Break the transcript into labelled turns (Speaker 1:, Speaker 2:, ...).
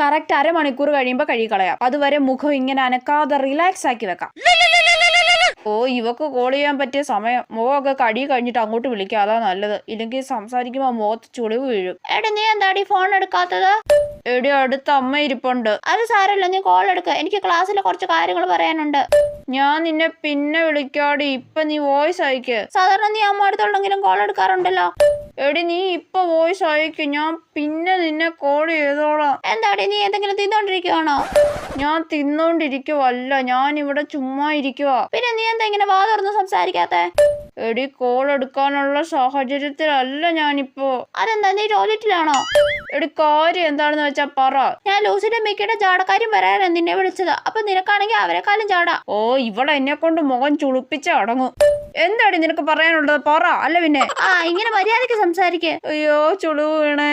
Speaker 1: Correct അരമണിക്കൂർ കഴിയുമ്പോ കഴുകിക്കളയാം. അതുവരെ മുഖം ഇങ്ങനെ അനക്കാതെ റിലാക്സ് ആക്കി വെക്കാം. ഓ, ഇവക്ക് കോൾ ചെയ്യാൻ പറ്റിയ സമയം. മുഖമൊക്കെ കടി കഴിഞ്ഞിട്ട് അങ്ങോട്ട് വിളിക്കാം, അതാ നല്ലത്. ഇല്ലെങ്കിൽ സംസാരിക്കുമ്പോ മുഖത്ത് ചുളിവ് വീഴും. എടി, നീ എന്താടി ഫോൺ എടുക്കാത്തത്? എടി, അടുത്ത അമ്മ ഇരിപ്പുണ്ട്. അത് സാരല്ല, നീ കോൾ എടുക്ക. എനിക്ക് ക്ലാസ്സിലെ കുറച്ച് കാര്യങ്ങൾ പറയാനുണ്ട്. ഞാൻ നിന്നെ പിന്നെ വിളിക്കാടി. ഇപ്പൊ നീ വോയിസ് അയക്ക്. സാധാരണ നീ അമ്മ അടുത്തുള്ളെങ്കിലും കോൾ എടുക്കാറുണ്ടല്ലോ. എടി, നീ ഇപ്പൊ വോയിസ് അയക്ക്, ഞാൻ പിന്നെ നിന്നെ കോൾ ചെയ്തോളാം. എന്താടി, നീ എന്തെങ്കിലും തിന്നോണ്ടിരിക്കുവാണോ? ഞാൻ തിന്നോണ്ടിരിക്കുവല്ല, ഞാൻ ഇവിടെ ചുമ്മാ ഇരിക്കുവാ. പിന്നെ നീ എന്താ ഇങ്ങനെ വാ തുറന്ന് സംസാരിക്കാത്തെ? എടി, കോൾ എടുക്കാനുള്ള സാഹചര്യത്തിലല്ല ഞാനിപ്പോ. അതെന്താ, നീ ടോയ്ലറ്റിലാണോ? എടി, കാര്യം എന്താണെന്ന് വെച്ചാ പറ. ഞാൻ ലൂസിന്റെ മിക്കയുടെ ജാടക്കാര്യം പറയാനാ നിന്നെ വിളിച്ചത്. അപ്പൊ നിനക്കാണെങ്കിൽ അവരെക്കാളും ജാട. ഓ, ഇവിടെ എന്നെ കൊണ്ട് മുഖം ചുളിപ്പിച്ച് അടങ്ങും. എന്താടി നിനക്ക് പറയാനുള്ളത്? പറ, അല്ല പിന്നെ. ഇങ്ങനെ മര്യാദക്ക് സംസാരിക്കേ. അയ്യോ, ചുളിവ് വീണേ.